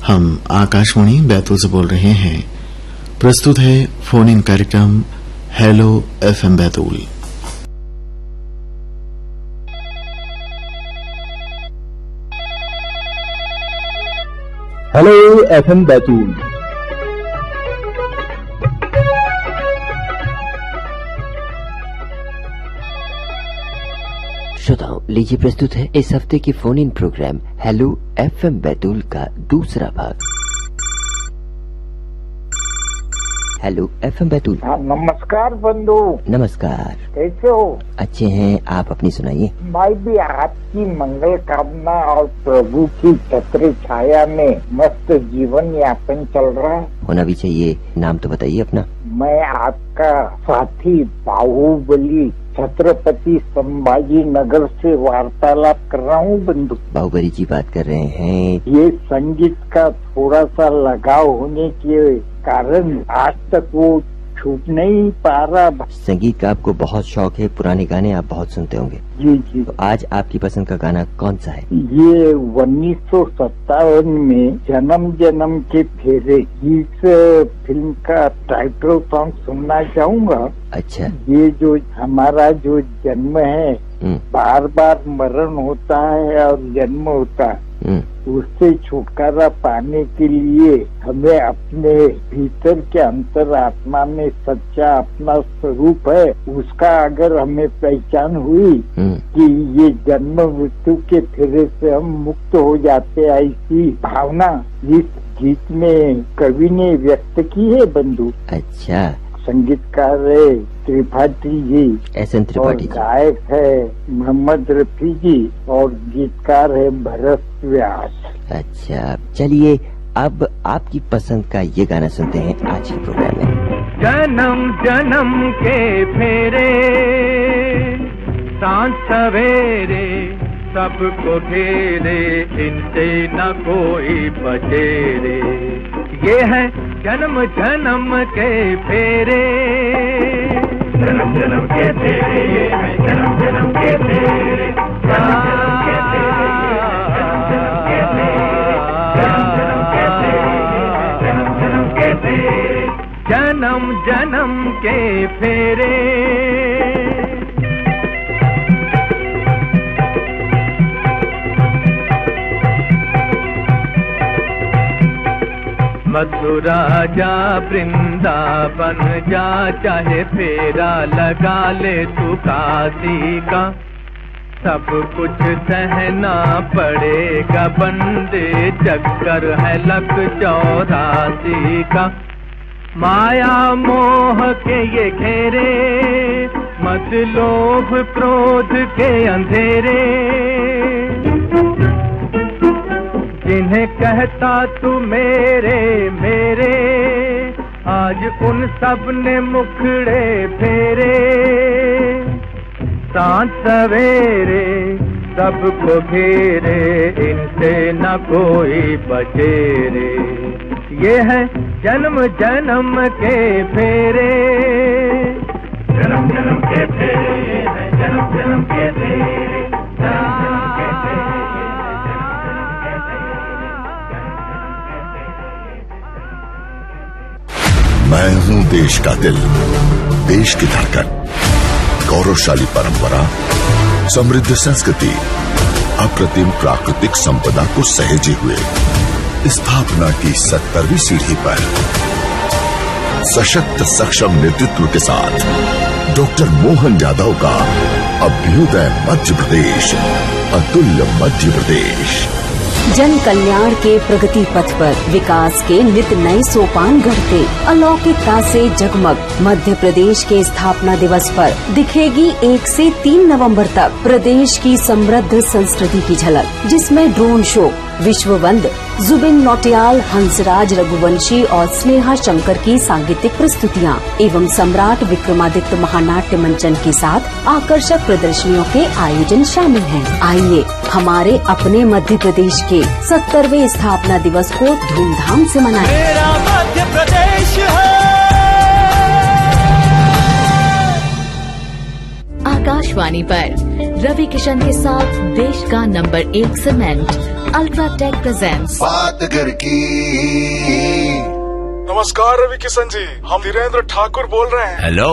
हम आकाशवाणी बैतूल से बोल रहे हैं। प्रस्तुत है फोन इन कार्यक्रम hello FM Betul. Hello FM Betul. श्रोताओं, लीजिए प्रस्तुत है इस हफ्ते की phone in programme hello FM Betul का दूसरा भाग। Hello FM Betul. नमस्कार बंधु। नमस्कार। कैसे हो? अच्छे हैं, आप अपनी सुनाइए। मैं भी आपकी मंगल कामना और प्रभु की छत्र छाया में मस्त जीवन यापन चल रहा है। होना भी चाहिए। नाम तो बताइए अपना। मैं आपका साथी बाहुबली छत्रपति संभाजी नगर से वार्तालाप कर रहा हूँ बंधु। बाहुबली जी बात कर रहे हैं। ये संगीत का थोड़ा सा लगाव होने के कारण आज तक वो छूट नहीं पा रहा। संगीत का आपको बहुत शौक है, पुराने गाने आप बहुत सुनते होंगे। जी जी। तो आज आपकी पसंद का गाना कौन सा है? ये 1957 में जन्म जन्म के फेरे इस फिल्म का टाइटल सॉन्ग सुनना चाहूँगा। अच्छा। ये जो हमारा जो जन्म है, बार बार मरण होता है और जन्म होता है, उससे छुटकारा पाने के लिए हमें अपने भीतर के अंतर आत्मा में सच्चा अपना स्वरूप है, उसका अगर हमें पहचान हुई कि ये जन्म मृत्यु के फेरे से हम मुक्त हो जाते, ऐसी भावना इस गीत में कवि ने व्यक्त की है बंधु। अच्छा। संगीतकार है त्रिपाठी जी, एसएन त्रिपाठी जी। गायक है मोहम्मद रफी जी और गीतकार है भरत व्यास। अच्छा, चलिए अब आपकी पसंद का ये गाना सुनते हैं आज के प्रोग्राम में। जन्म जन्म के फेरे सांझ सवेरे सबको घेरे, इनसे न कोई बचे रे। ये है जन्म जन्म के फेरे, जन्म जन्म के फेरे, ये है जन्म जन्म के फेरे, जन्म जन्म के फेरे। मथुरा जा वृंदावन जा, चाहे फेरा लगा ले तू काशी का, सब कुछ सहना पड़ेगा, बंदे चक्कर है लख 84 का। माया मोह के ये घेरे, मत लोभ क्रोध के अंधेरे, जिन्हें कहता तू मेरे मेरे, आज उन सब ने मुखड़े फेरे। सांझ सवेरे सबको घेरे, इनसे न कोई बचे रे। ये है जन्म जन्म के फेरे, जन्म जन्म के फेरे, ये है जन्म जन्म के फेरे। मैं हूं देश का दिल, देश की धड़कन, गौरवशाली परंपरा, समृद्ध संस्कृति, अप्रतिम प्राकृतिक संपदा को सहेजे हुए स्थापना की 70वीं सीढ़ी पर सशक्त सक्षम नेतृत्व के साथ डॉक्टर मोहन यादव का अभ्युदय मध्य प्रदेश, अतुल्य मध्य प्रदेश। जन कल्याण के प्रगति पथ पर विकास के नित नए सोपान गढ़ते, अलौकिकता से जगमग मध्य प्रदेश के स्थापना दिवस पर दिखेगी 1 से 3 नवंबर तक प्रदेश की समृद्ध संस्कृति की झलक, जिसमें ड्रोन शो, विश्ववंद, जुबिन नौटियाल, हंसराज रघुवंशी और स्नेहा शंकर की सांगीतिक प्रस्तुतियाँ एवं सम्राट विक्रमादित्य महानाट्य मंचन के साथ आकर्षक प्रदर्शनियों के आयोजन शामिल हैं। आइए हमारे अपने मध्य प्रदेश के 70वें स्थापना दिवस को धूमधाम से मनाएं। मेरा मध्य प्रदेश है। आकाशवाणी पर रवि किशन के साथ देश का नंबर 1 सीमेंट अल्ट्राटेक प्रेजेंट्स बात घर की। नमस्कार रवि किशन जी, हम धीरेन्द्र ठाकुर बोल रहे हैं। हेलो,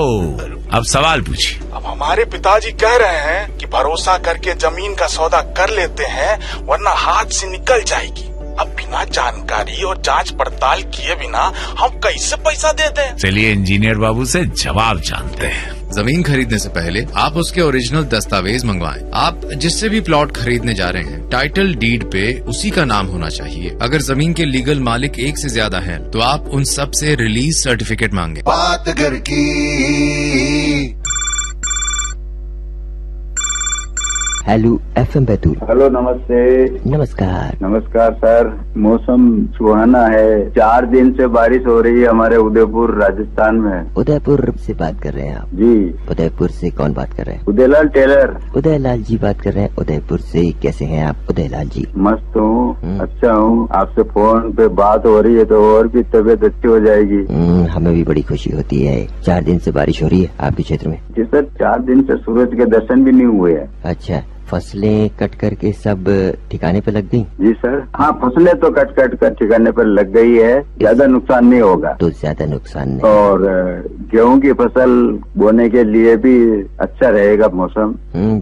अब सवाल पूछिए। अब हमारे पिताजी कह रहे हैं कि भरोसा करके जमीन का सौदा कर लेते हैं वरना हाथ से निकल जाएगी। अब बिना जानकारी और जांच पड़ताल किए बिना हम कैसे पैसा दे दें? चलिए इंजीनियर बाबू से जवाब जानते हैं। जमीन खरीदने से पहले आप उसके ओरिजिनल दस्तावेज मंगवाएं। आप जिससे भी प्लॉट खरीदने जा रहे हैं, टाइटल डीड पे उसी का नाम होना चाहिए। अगर जमीन के लीगल मालिक एक से ज्यादा हैं, तो आप उन सब से रिलीज सर्टिफिकेट मांगे। बात घर की। Hello FM Betul. हेलो, नमस्ते। नमस्कार। नमस्कार सर। मौसम सुहाना है, 4 दिन से बारिश हो रही है हमारे उदयपुर राजस्थान में। उदयपुर से बात कर रहे हैं आप? जी। उदयपुर से कौन बात कर रहे हैं? उदयलाल टेलर। उदयलाल जी बात कर रहे हैं उदयपुर से। कैसे हैं आप उदयलाल जी? मस्त हूँ, अच्छा हूँ। आपसे फोन पे बात हो रही है तो और भी तबीयत अच्छी हो जाएगी। हमें भी बड़ी खुशी होती है। 4 दिन से बारिश हो रही है आपके क्षेत्र में? जी सर, 4 दिन से सूरज के दर्शन भी नहीं हुए हैं। अच्छा, फसलें कट करके सब ठिकाने पे लग गई? जी सर, हाँ, फसलें तो कट कर ठिकाने पर लग गई है। ज्यादा नुकसान नहीं होगा। तो ज्यादा नुकसान नहीं। और गेहूं की फसल बोने के लिए भी अच्छा रहेगा मौसम।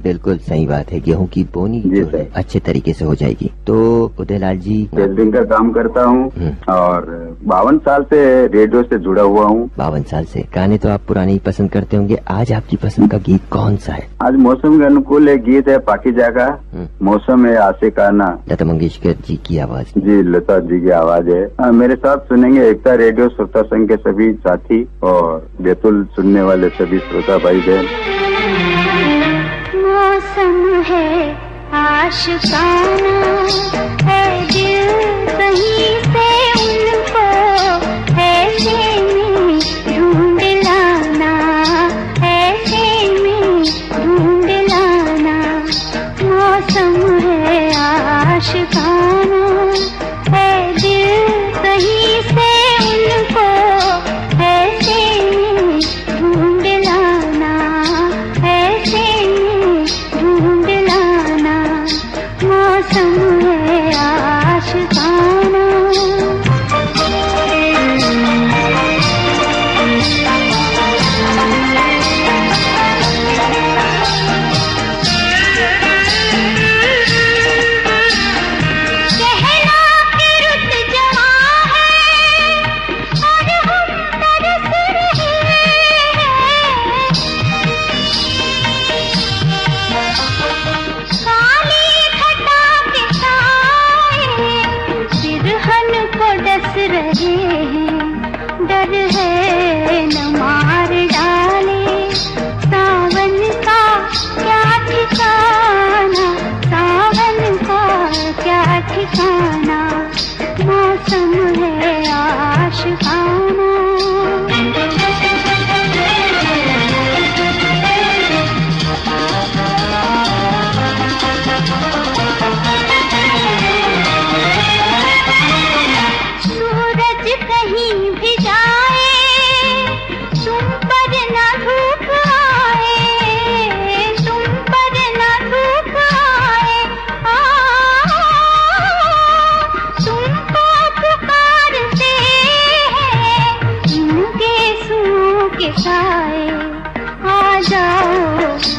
बिल्कुल सही बात है। गेहूं की बोनी जी जो है अच्छे तरीके से हो जाएगी। तो उदयलाल जी, टेलरिंग का काम करता हूँ और 52 साल से रेडियो से जुड़ा हुआ हूँ। 52 साल से। गाने तो आप पुराने ही पसंद करते होंगे। आज आपकी पसंद का गीत कौन सा है? आज मौसम के अनुकूल एक गीत है, पाकीज़ा का मौसम है आशिकाना। लता मंगेशकर जी की आवाज। जी, लता जी की आवाज है। मेरे साथ सुनेंगे एकता रेडियो श्रोता संघ के सभी साथी और बैतूल सुनने वाले सभी श्रोता भाई बहन। मौसम है आशिकाना है, दिल कहीं से उनको ऐसे में ढूंढ लाना, ऐसे में ढूंढ लाना। मौसम है आशिकाना है, दिल कहीं से उनको ऐसे में ढूंढ लाना, ऐसे में ढूंढ लाना। मौसम है आशिकाना। डर है न मार डाले सावन का क्या ठिकाना, सावन का क्या ठिकाना। मौसम है आशिकाना। सूरज कहीं भी जाए तुम पर न धूप आए, तुम पर न धूप आए। तुमको पुकारते हैं इनके सुओं के साए। आ जाओ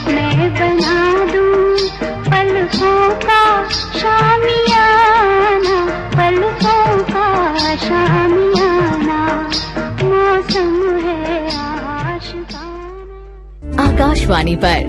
मैं बना दूं पलकों का शामियाना, पलकों का शामियाना। मौसम है आशिकाना। आकाशवाणी पर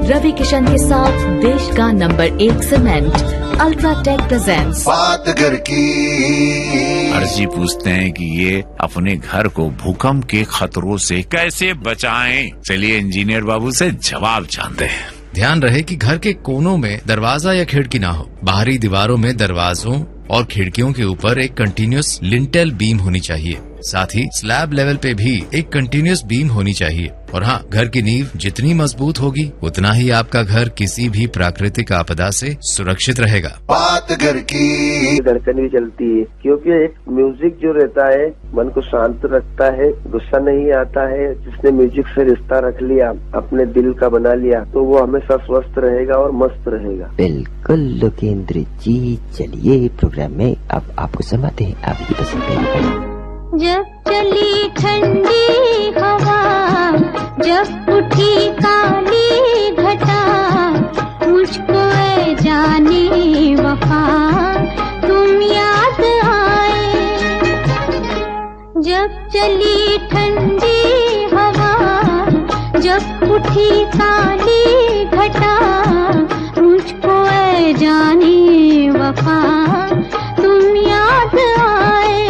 रवि किशन के साथ देश का नंबर 1 सीमेंट अल्ट्राटेक प्रेजेंट्स बात घर की। अर्जी पूछते हैं कि ये अपने घर को भूकंप के खतरों से कैसे बचाएं। चलिए इंजीनियर बाबू से जवाब जानते हैं। ध्यान रहे कि घर के कोनों में दरवाजा या खिड़की ना हो। बाहरी दीवारों में दरवाजों और खिड़कियों के ऊपर एक कंटिन्यूअस लिंटेल बीम होनी चाहिए। साथ ही स्लैब लेवल पे भी एक कंटिन्यूअस बीम होनी चाहिए। और हाँ, घर की नींव जितनी मजबूत होगी उतना ही आपका घर किसी भी प्राकृतिक आपदा से सुरक्षित रहेगा। बात घर की धड़कन भी चलती है, क्योंकि एक म्यूजिक जो रहता है मन को शांत रखता है, गुस्सा नहीं आता है। जिसने म्यूजिक से रिश्ता रख लिया, अपने दिल का बना लिया, तो वो हमेशा स्वस्थ रहेगा और मस्त रहेगा। बिल्कुल लोकेंद्र जी, चलिए प्रोग्राम में अब आपको सुनाते हैं आपकी पसंद का। जब चली ठंडी हवा, जब उठी काली घटा, मुझको ऐ जाने वफा तुम याद आए। जब चली ठंडी हवा, जब उठी काली घटा, मुझको ऐ जाने वफा तुम याद आए।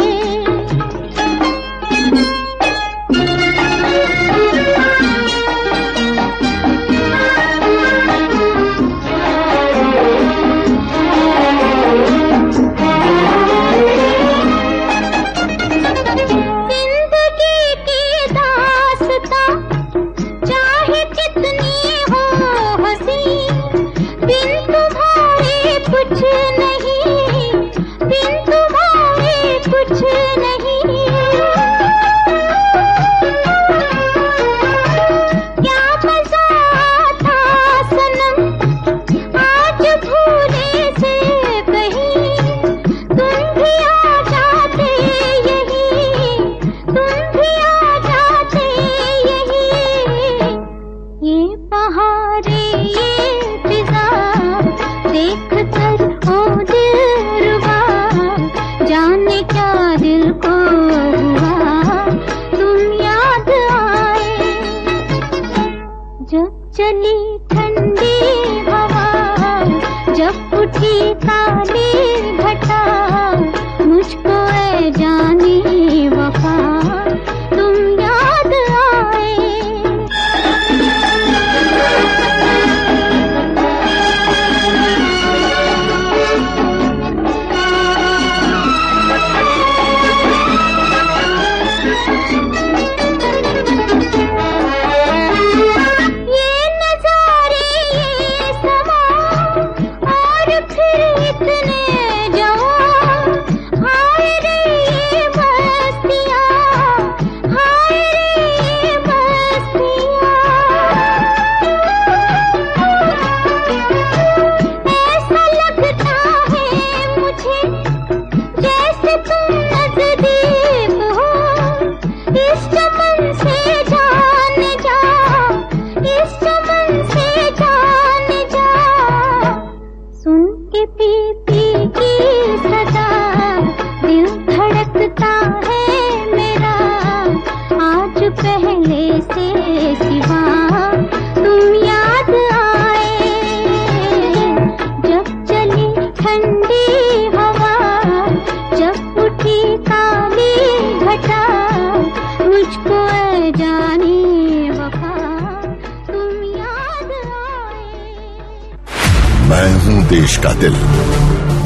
मैं हूं देश का दिल,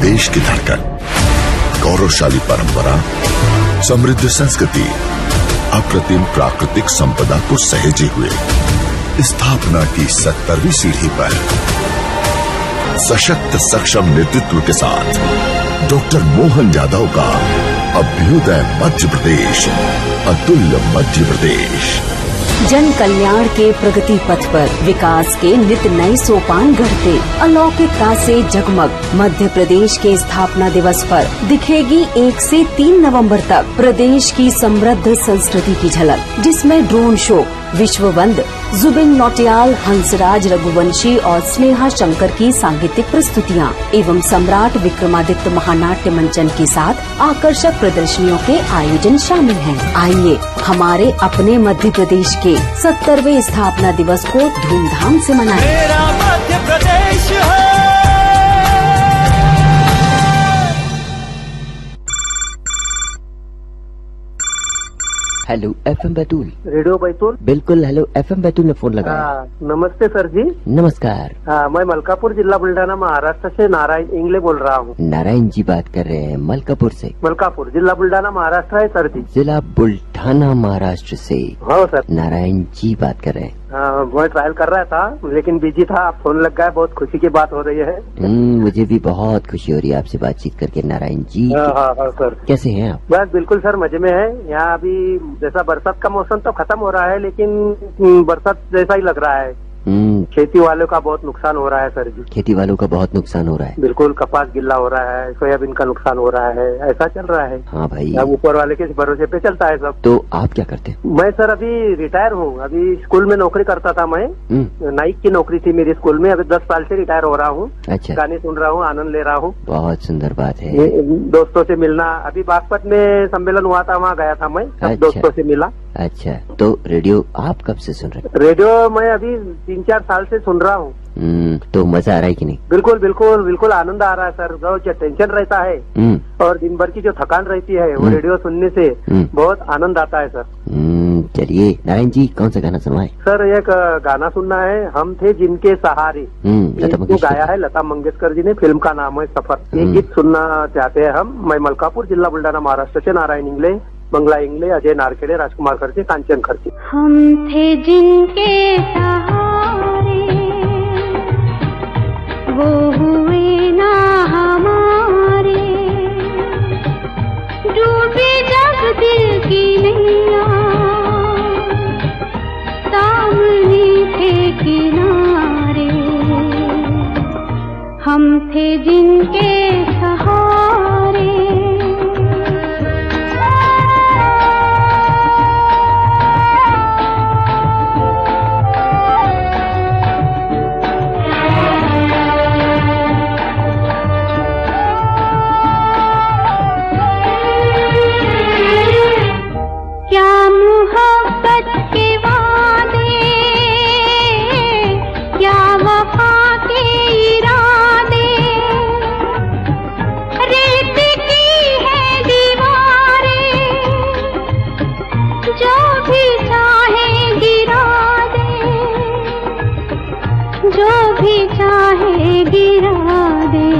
देश की धड़कन, गौरवशाली परंपरा, समृद्ध संस्कृति, अप्रतिम प्राकृतिक संपदा को सहेजे हुए स्थापना की 70वीं सीढ़ी पर सशक्त सक्षम नेतृत्व के साथ डॉक्टर मोहन यादव का अभ्युदय मध्य प्रदेश, अतुल्य मध्य प्रदेश। जन कल्याण के प्रगति पथ पर विकास के नित नए सोपान गढ़ते अलौकिकता से जगमग मध्य प्रदेश के स्थापना दिवस पर दिखेगी 1 से 3 नवंबर तक प्रदेश की समृद्ध संस्कृति की झलक, जिसमें ड्रोन शो, विश्ववंद, जुबिन नौटियाल, हंसराज रघुवंशी और स्नेहा शंकर की सांगीतिक प्रस्तुतियाँ एवं सम्राट विक्रमादित्य महानाट्य मंचन के साथ आकर्षक प्रदर्शनियों के आयोजन शामिल हैं। आइए हमारे अपने मध्य प्रदेश के 70वें स्थापना दिवस को धूमधाम से मनाएं। मेरा मध्य प्रदेश है। Hello FM Betul. Radio Betul. बिल्कुल, हेलो एफएम बैतूल में फोन लगा। नमस्ते सर जी। नमस्कार। मैं मलकापुर जिला बुल्ढाना महाराष्ट्र से नारायण इंगले बोल रहा हूँ। नारायण जी बात कर रहे हैं मलकापुर से। मलकापुर जिला बुल्ढाना महाराष्ट्र है सर जी। जिला बुल्ढाना बुलढाना महाराष्ट्र से। हाँ सर। नारायण जी बात कर रहे हैं। मैं ट्रायल कर रहा था लेकिन बिजी था, आप फोन लग गया। बहुत खुशी की बात हो रही है। मुझे भी बहुत खुशी हो रही है आपसे बातचीत करके नारायण जी। हाँ सर। कैसे हैं आप? बस बिल्कुल सर, मजे में है। यहाँ अभी जैसा बरसात का मौसम तो खत्म हो रहा है लेकिन बरसात जैसा ही लग रहा है। खेती वालों का बहुत नुकसान हो रहा है सर जी। खेती वालों का बहुत नुकसान हो रहा है। बिल्कुल, कपास गिल्ला हो रहा है, सोयाबीन का नुकसान हो रहा है, ऐसा चल रहा है। हाँ भाई, अब ऊपर वाले के भरोसे पे चलता है सब। तो आप क्या करते हैं? मैं सर अभी रिटायर हूँ। अभी स्कूल में नौकरी करता था मैं। नाइक की नौकरी थी मेरी स्कूल में। अभी 10 साल से रिटायर हो रहा हूँ। अच्छा। गाने सुन रहा हूँ, आनंद ले रहा हूँ। बहुत सुंदर बात है। दोस्तों से मिलना, अभी बागपत में सम्मेलन हुआ था, वहाँ गया था मैं। अच्छा। दोस्तों से मिला। अच्छा, तो रेडियो आप कब से सुन रहे हैं? रेडियो मैं अभी 3-4 साल से सुन रहा हूँ। तो मजा आ रहा है कि नहीं? बिल्कुल बिल्कुल बिल्कुल आनंद आ रहा है सर। जो टेंशन रहता है और दिन भर की जो थकान रहती है वो रेडियो सुनने से बहुत आनंद आता है सर। चलिए नारायण जी, कौन सा गाना सुनवाएं? सर एक गाना सुनना है, हम थे जिनके सहारे। इसको गाया है लता मंगेशकर जी ने। फिल्म का नाम है सफर। ये गीत सुनना चाहते हैं हम। मैं मलकापुर, जिला बुल्ढाना, महाराष्ट्र से नारायण इंगले, मंगला इंगले, अजय नारखेड़े, राजकुमार खर्चे, कांचन खर्चे। हम थे जिनके सहारे, वो हुए ना हमारे, डूबे जब दिल की नैया, सामने थे किनारे, हम थे जिनके सहारे। क्या मोहब्बत के वादे, क्या वफा के इरादे, रेत की है दीवारें, जो भी चाहे गिरा दे, जो भी चाहे गिरा दे,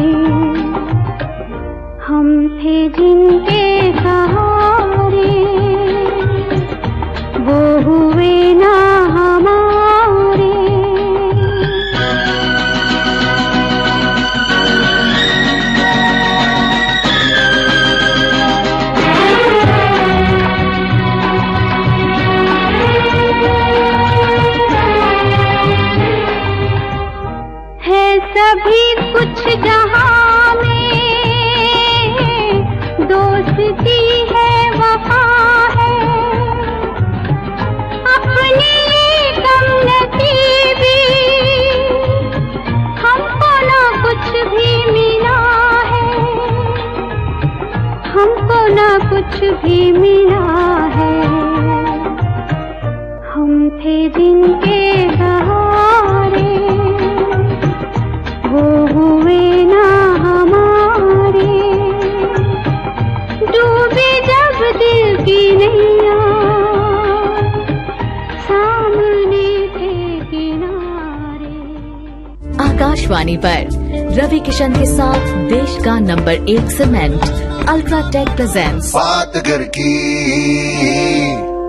हम थे जिनके सहारे, वो हुए ना हमारे। है सभी कुछ जहां में, दोस्ती है, वफा है, अपनी कम नसीबी, हमको ना कुछ भी मिला है, हमको ना कुछ भी मिला है, हम थे जिनके सहारे, वो हुए ना हमारे, डूबे जब दिल की नैया, सामने थे किनारे। आकाशवाणी पर रवि किशन के साथ देश का नंबर 1 सीमेंट अल्ट्राटेक प्रेजेंट्स बात घर की।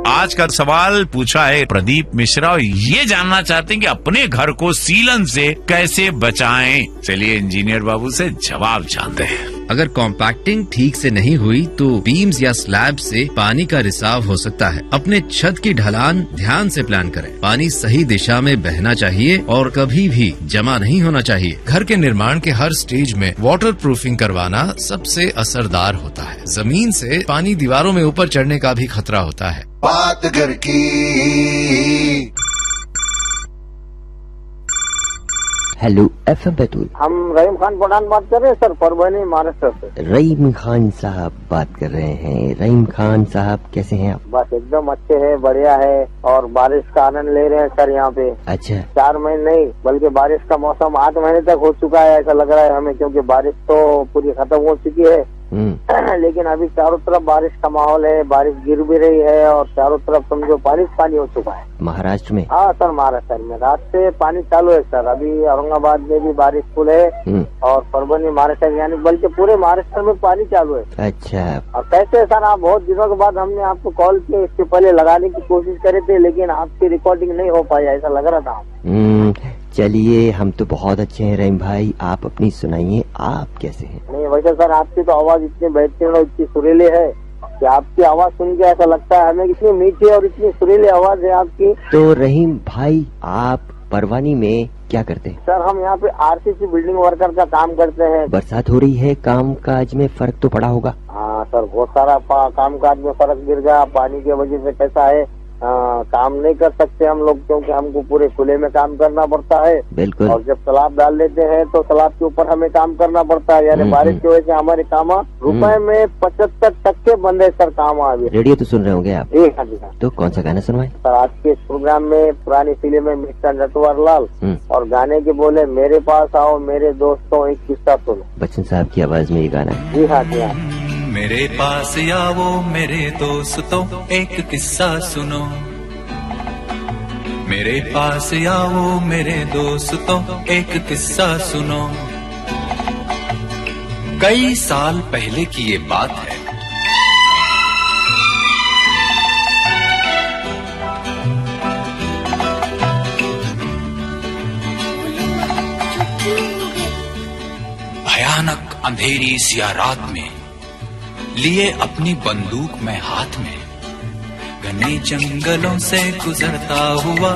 आज का सवाल पूछा है प्रदीप मिश्रा और ये जानना चाहते हैं कि अपने घर को सीलन से कैसे बचाएं। चलिए इंजीनियर बाबू से जवाब जानते हैं। अगर कॉम्पैक्टिंग ठीक से नहीं हुई तो बीम्स या स्लैब से पानी का रिसाव हो सकता है। अपने छत की ढलान ध्यान से प्लान करें। पानी सही दिशा में बहना चाहिए और कभी भी जमा नहीं होना चाहिए। घर के निर्माण के हर स्टेज में वाटर प्रूफिंग करवाना सबसे असरदार होता है। जमीन से पानी दीवारों में ऊपर चढ़ने का भी खतरा होता है। बात घर की। Hello FM Betul. हम रहीम खान पठान बात कर रहे हैं सर, परभनी महाराष्ट्र से। रहीम खान साहब बात कर रहे हैं। रहीम खान साहब कैसे हैं आप? बस एकदम अच्छे हैं, बढ़िया है और बारिश का आनंद ले रहे हैं सर यहाँ पे। अच्छा। 4 महीने नहीं बल्कि बारिश का मौसम 8 महीने तक हो चुका है ऐसा लग रहा है हमें, क्योंकि बारिश तो पूरी खत्म हो चुकी है। लेकिन अभी चारों तरफ बारिश का माहौल है, बारिश गिर भी रही है और चारों तरफ समझो पानी हो चुका है। महाराष्ट्र में? हाँ सर, महाराष्ट्र में रात से पानी चालू है सर। अभी औरंगाबाद में भी बारिश फुल है और परभनी महाराष्ट्र यानी बल्कि पूरे महाराष्ट्र में पानी चालू है। अच्छा। और कैसे सर, आप बहुत दिनों के बाद हमने आपको कॉल किया, इससे पहले लगाने की कोशिश करे थे लेकिन आपकी रिकॉर्डिंग नहीं हो पाई, ऐसा लग रहा था। चलिए, हम तो बहुत अच्छे हैं रहीम भाई, आप अपनी सुनाइए, आप कैसे हैं? नहीं वैसे सर, आपकी तो आवाज इतनी बेहतरीन और इतनी सुरीली है कि आपकी आवाज सुन के ऐसा लगता है हमें इतनी मीठी और इतनी सुरीली आवाज है आपकी। तो रहीम भाई, आप परवानी में क्या करते हैं? सर हम यहाँ पे आरसीसी बिल्डिंग वर्कर का काम करते हैं। बरसात हो रही है, काम काज में फर्क तो पड़ा होगा? हाँ सर, बहुत सारा काम काज में फर्क गिर गया। पानी की वजह से कैसा है, काम नहीं कर सकते हम लोग क्योंकि हमको पूरे खुले में काम करना पड़ता है। बिल्कुल। और जब तालाब डाल लेते हैं तो तालाब के ऊपर हमें काम करना पड़ता है, यानी बारिश की वजह से हमारे काम रुपए में 75% बंद है सर काम। अभी रेडियो तो सुन रहे होंगे आप? जी हाँ जी हाँ। तो कौन सा गाना सुनवाएं? सर आज के इस प्रोग्राम में पुरानी फिल्म में मिस्टर नटवर लाल और गाने के बोले मेरे पास आओ मेरे दोस्तों एक किस्सा सुनो। बच्चन साहब की आवाज में ये गाना? जी हाँ जी हाँ। मेरे पास आओ मेरे दोस्तों एक किस्सा सुनो, मेरे पास आओ मेरे दोस्तों एक किस्सा सुनो। कई साल पहले की ये बात है। भयानक अंधेरी सी रात में लिए अपनी बंदूक में हाथ में घने जंगलों से गुजरता हुआ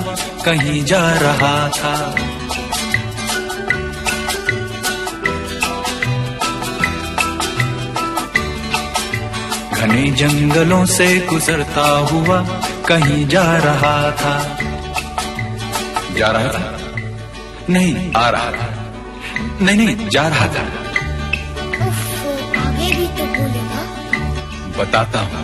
कहीं जा रहा था। घने जंगलों से गुजरता हुआ कहीं जा रहा था। जा रहा था? नहीं, आ रहा था। नहीं, जा रहा था। आगे भी तो बोलेगा। बताता हूँ।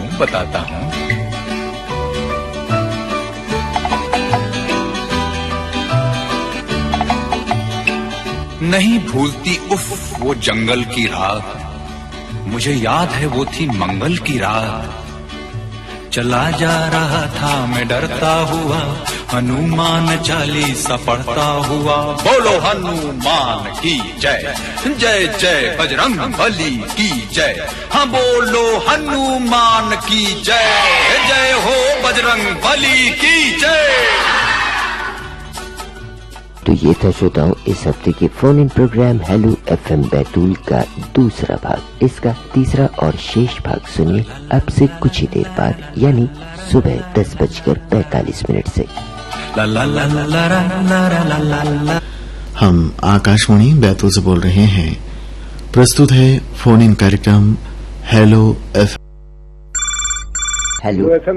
नहीं भूलती उफ वो जंगल की रात, मुझे याद है वो थी मंगल की रात। चला जा रहा था मैं डरता हुआ, हनुमान चालीसा पढ़ता हुआ। बोलो हनुमान की जय, जय जय बजरंग बली की जय। हाँ बोलो हनुमान की जय, जय हो बजरंग बली की जय। तो ये था श्रोताओं इस हफ्ते के phone in programme hello FM Betul का दूसरा भाग। इसका तीसरा और शेष भाग सुनिए अब से कुछ ही देर बाद, यानी सुबह 10:45 से। हम आकाशवाणी बैतूल से बोल रहे हैं। प्रस्तुत है फोन इन कार्यक्रम hello FM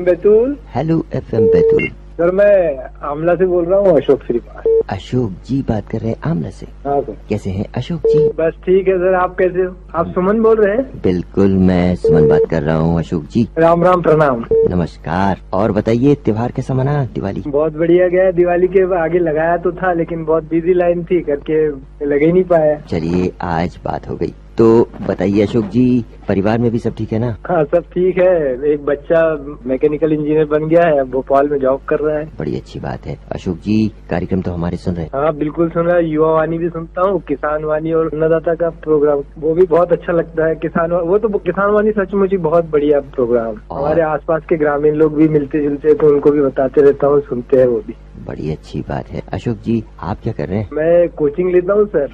Betul. Hello FM Betul. Sir मैं आमला से बोल रहा हूँ, अशोक श्रीवास। अशोक जी बात कर रहे हैं आमला से? हाँ सर। कैसे हैं अशोक जी? बस ठीक है सर, आप कैसे हो? आप सुमन बोल रहे हैं? बिल्कुल, मैं सुमन बात कर रहा हूँ अशोक जी। राम राम, प्रणाम, नमस्कार। और बताइए त्योहार कैसा मना दिवाली? बहुत बढ़िया गया। दिवाली के आगे लगाया तो था लेकिन बहुत बिजी लाइन थी करके लग ही नहीं पाया। चलिए आज बात हो गई। तो बताइए अशोक जी, परिवार में भी सब ठीक है ना? हाँ सब ठीक है। एक बच्चा मैकेनिकल इंजीनियर बन गया है, भोपाल में जॉब कर रहा है। बड़ी अच्छी बात है। अशोक जी कार्यक्रम तो हमारे सुन रहे हैं? हाँ बिल्कुल सुन रहा है। युवा वाणी भी सुनता हूँ, किसान वाणी और अन्नदाता का प्रोग्राम वो भी बहुत अच्छा लगता है। वो तो किसान वाणी सचमुच ही बहुत बढ़िया प्रोग्राम। हमारे आसपास के ग्रामीण लोग भी मिलते जुलते तो उनको भी बताते रहता हूँ, सुनते हैं वो भी। बड़ी अच्छी बात है। अशोक जी आप क्या कर रहे हैं? मैं कोचिंग लेता हूँ सर,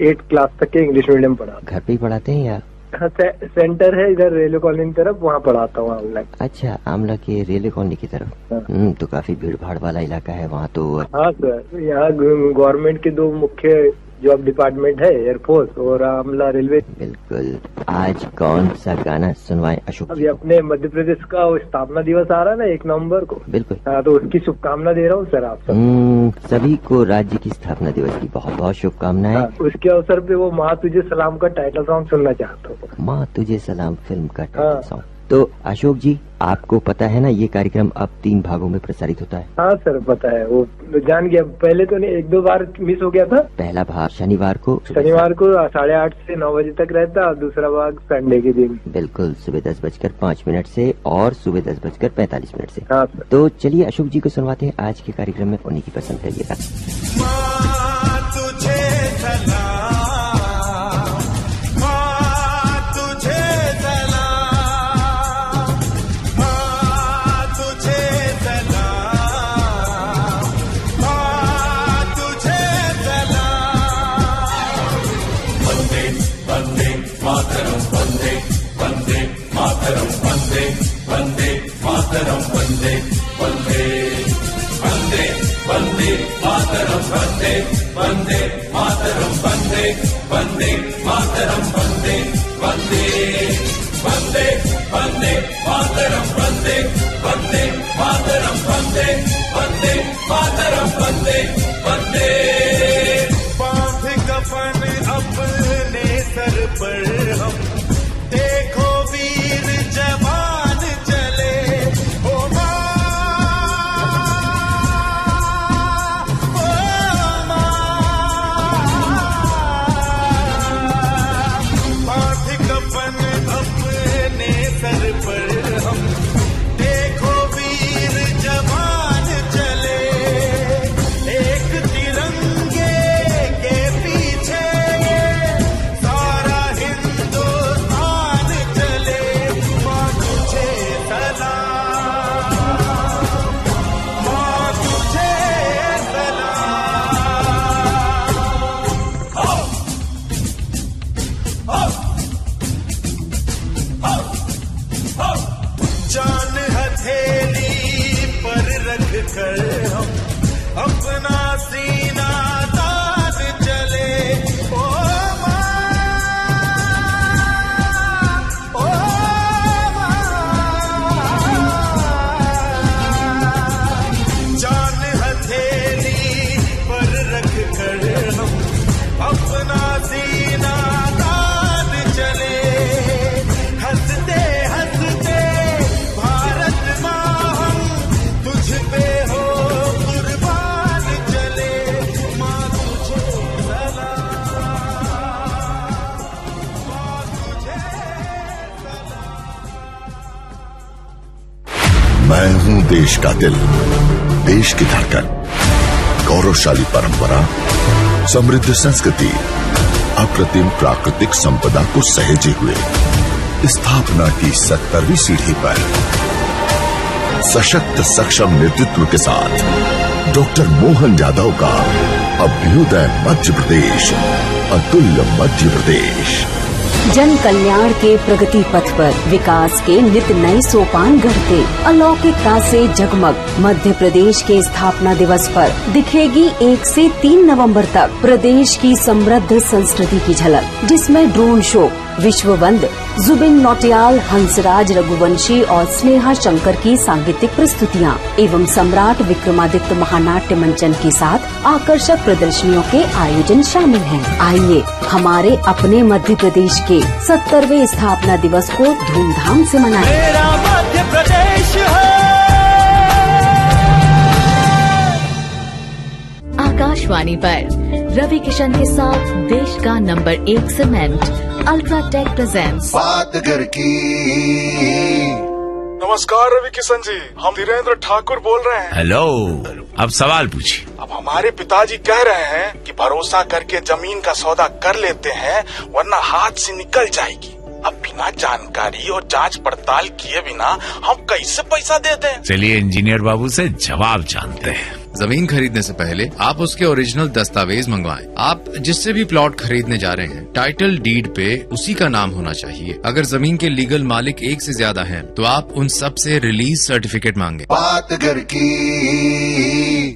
8 क्लास तक के इंग्लिश मीडियम पढ़ा। घर पे ही पढ़ाते हैं या? हाँ सेंटर है इधर रेलवे कॉलोनी की तरफ, वहाँ पढ़ाता हूँ ऑनलाइन। अच्छा, आमला के रेलवे कॉलोनी की तरफ। हाँ। तो काफी भीड़ भाड़ वाला इलाका है वहाँ तो। हाँ सर, यहाँ गवर्नमेंट के 2 मुख्य जॉब डिपार्टमेंट है, एयरफोर्स और आमला रेलवे। बिल्कुल। आज कौन सा गाना सुनवाएं अशोक? अभी अपने मध्य प्रदेश का स्थापना दिवस आ रहा है ना 1 नवंबर को। बिल्कुल। हाँ तो उसकी शुभकामना दे रहा हूँ सर आप सभी को राज्य की स्थापना दिवस की बहुत बहुत शुभकामनाएं। उसके अवसर पे वो माँ तुझे सलाम का टाइटल सॉन्ग सुनना चाहता हूँ। माँ तुझे सलाम फिल्म का टाइटल सॉन्ग। तो अशोक जी, आपको पता है ना ये कार्यक्रम अब 3 भागों में प्रसारित होता है? हाँ सर, पता है, वो जान गया। पहले तो 1-2 बार मिस हो गया था। पहला भाग शनिवार को 8:30 से 9 बजे तक रहता और दूसरा भाग संडे के दिन बिल्कुल सुबह 10:05 से और सुबह 10:45 से। हाँ सर। तो चलिए अशोक जी को सुनवाते हैं आज के कार्यक्रम में, उन्हीं की पसंद करिएगा। बांध कफन अपने सर पर हम, देखो वीर जवान चले, ओ बांध कफन अपने सर पर हम, देखो वीर जवान चले, एक तिरंगे के पीछे सारा हिंदुस्तान चले, माँ तुझे सलाम, माँ तुझे सलाम। जान हथेली पर रख कर हम अपना सीना तान चले, ओ जान हथेली पर रख कर हम अपना सीना तान चले, हंसते हंसते भारत माँ हम तुझ पे हो कुर्बान चले, माँ तुझे सलाम, माँ तुझे मैं हूं देश का दिल, देश की धड़कन, गौरवशाली परंपरा, समृद्ध संस्कृति, अप्रतिम प्राकृतिक संपदा को सहेजे हुए स्थापना की 70वीं सीढ़ी पर सशक्त सक्षम नेतृत्व के साथ डॉक्टर मोहन यादव का अभ्युदय मध्य प्रदेश, अतुल्य मध्य प्रदेश। जन कल्याण के प्रगति पथ पर विकास के नित नए सोपान गढ़ते अलौकिकता से जगमग मध्य प्रदेश के स्थापना दिवस पर दिखेगी 1 से 3 नवंबर तक प्रदेश की समृद्ध संस्कृति की झलक, जिसमें ड्रोन शो, विश्ववंद, जुबिन नौटियाल, हंसराज रघुवंशी और स्नेहा शंकर की सांगीतिक प्रस्तुतियां एवं सम्राट विक्रमादित्य महानाट्य मंचन के साथ आकर्षक प्रदर्शनियों के आयोजन शामिल हैं। आइए हमारे अपने मध्य प्रदेश के 70वें स्थापना दिवस को धूमधाम से मनाएं। मेरा मध्य प्रदेश है। आकाशवाणी पर रवि किशन के साथ देश का नंबर 1 सीमेंट अल्ट्राटेक प्रेजेंट्स बात घर की। नमस्कार रवि किशन जी, हम धीरेन्द्र ठाकुर बोल रहे हैं। हेलो, अब सवाल पूछिए। अब हमारे पिताजी कह रहे हैं कि भरोसा करके जमीन का सौदा कर लेते हैं वरना हाथ से निकल जाएगी। अब बिना जानकारी और जांच पड़ताल किए बिना हम कैसे पैसा दे दें? चलिए इंजीनियर बाबू से जवाब जानते हैं। जमीन खरीदने से पहले आप उसके ओरिजिनल दस्तावेज मंगवाएं। आप जिससे भी प्लॉट खरीदने जा रहे हैं, टाइटल डीड पे उसी का नाम होना चाहिए। अगर जमीन के लीगल मालिक 1 से ज्यादा हैं, तो आप उन सब से रिलीज सर्टिफिकेट मांगे। बात घर की।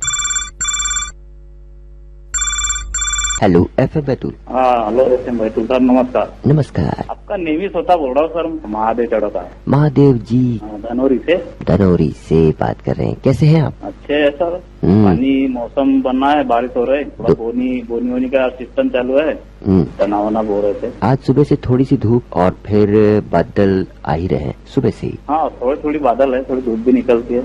Hello FM Betul. हाँ हेलो एफएम बैतूल सर, नमस्कार। नमस्कार। आपका नेमी स्वतः बोल रहा हूँ सर, महादेव चढ़ोता है। महादेव जी धनौरी से। धनौरी से बात कर रहे हैं, कैसे हैं आप? अच्छे है सर। पानी मौसम बनना है, बारिश हो रहा है, थोड़ा बोनी का सिस्टम चालू है। तना वना बो रहे थे। आज सुबह से थोड़ी सी धूप और फिर बादल आ ही रहे हैं सुबह से ही। हाँ, थोड़ी थोड़ी बादल है, थोड़ी धूप भी निकलती है।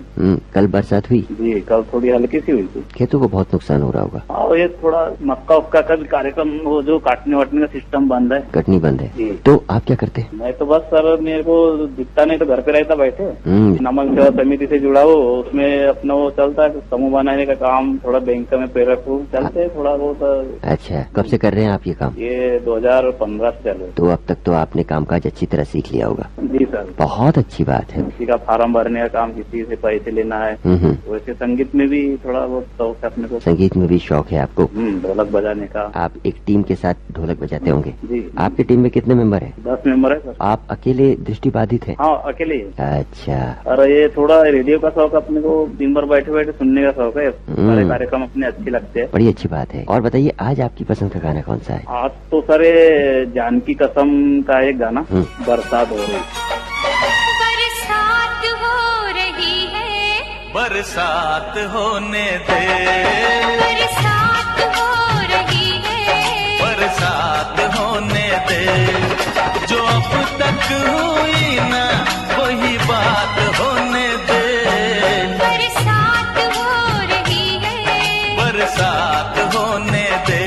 कल बरसात हुई? जी, कल थोड़ी हल्की सी हुई थी। खेतों को बहुत नुकसान हो रहा होगा। हाँ, ये थोड़ा मक्का उक्का का भी कार्यक्रम, वो जो काटने वाटने का सिस्टम बंद है। कटनी बंद है। जी। तो आप क्या करते हैं? मैं तो बस सर, मेरे को दिखता नहीं तो घर पे रहता बैठे। नमक सेवा समिति से जुड़ा हो, उसमें अपना वो चलता है समूह बनाने का काम, थोड़ा बैंक में प्रेरक हूँ, चलते है थोड़ा बहुत। अच्छा, कब से कर रहे हैं आप ये काम? ये 2015 से चल रहे। तो अब तक तो आपने कामकाज अच्छी तरह सीख लिया होगा। जी सर। बहुत अच्छी बात है। किसी का फार्म भरने का काम, किसी से पैसे लेना है। वैसे संगीत में भी थोड़ा बहुत शौक है अपने को। संगीत में भी शौक है आपको? ढोलक बजाने का। आप एक टीम के साथ ढोलक बजाते होंगे? जी। आपकी टीम में कितने मेंबर हैं? 10 मेंबर है सर। आप अकेले दृष्टिबाधित हैं? हाँ, अकेले। अच्छा। और ये थोड़ा रेडियो का शौक, अपने को दिन भर बैठे बैठे सुनने का शौक है। सारे कार्यक्रम अपने अच्छे लगते हैं। बड़ी अच्छी बात है। और बताइए, आज आपकी पसंद का गाना कौन सा है? आज तो सर जानकी कसम का एक गाना, बरसात हो रही। बरसात हो रही है, बरसात होने दे, बरसात हो रही है, बरसात होने दे, जो अब तक हुई ना वही बात होने दे। बरसात हो रही है, बरसात होने दे,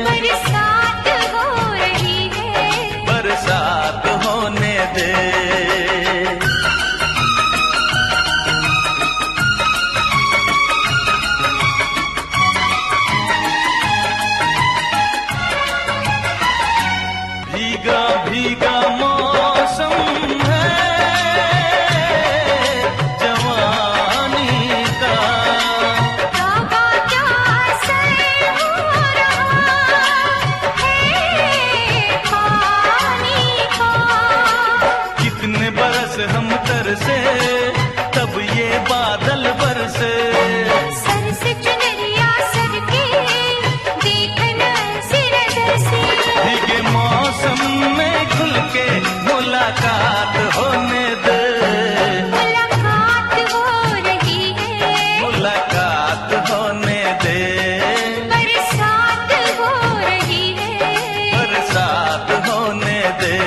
बरसात हो रही है, बरसात होने दे। भीगा भीगा मौसम है जवानी का, काबा क्या असर हो रहा है पानी का। कितने बरस हम तरसे तब ये बादल बरसे, सर से चुनरिया सर के देखना सिर दर से, भीगे मौसम में खुल के मुलाकात होने दे, मुलाकात हो रही है, मुलाकात होने दे, बरसात हो रही है, बरसात होने दे।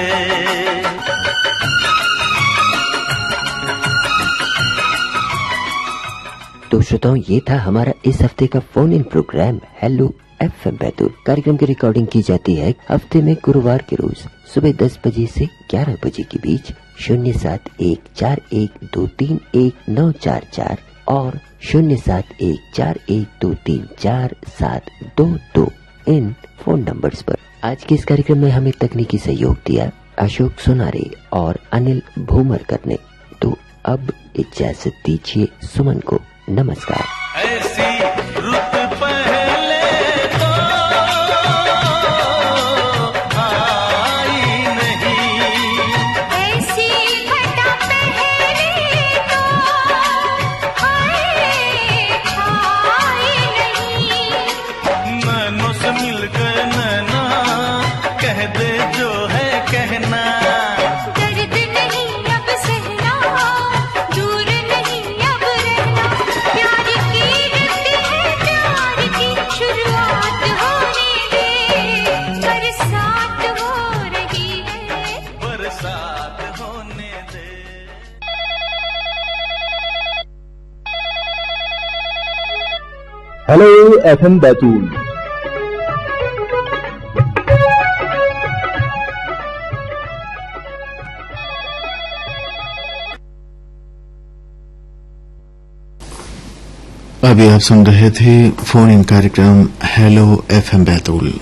तो श्रोताओं, ये था हमारा इस हफ्ते का phone in programme hello FM Betul. कार्यक्रम की रिकॉर्डिंग की जाती है हफ्ते में गुरुवार के रोज सुबह 10 बजे से 11 बजे के बीच 07141231944 और 07141234722 इन फोन नंबर्स पर। आज के इस कार्यक्रम में हमें तकनीकी सहयोग दिया अशोक सोनारे और अनिल भूमरकर ने। तो अब इजाजत दीजिए सुमन को। नमस्कार। ऐसी रुत पहले तो आई नहीं, ऐसी घटा पहले तो आई नहीं, नैनों से मिल गए नैना, कह दे जो है कहना, दर्द नहीं अब सहना, दूर नहीं अब रहना, प्यार की रट है, प्यार की शुरुआत होने दे, बरसात हो रही है, बरसात होने दे। Hello FM Betul. अभी आप सुन रहे थे फोन इन कार्यक्रम हेलो FM बैतूल।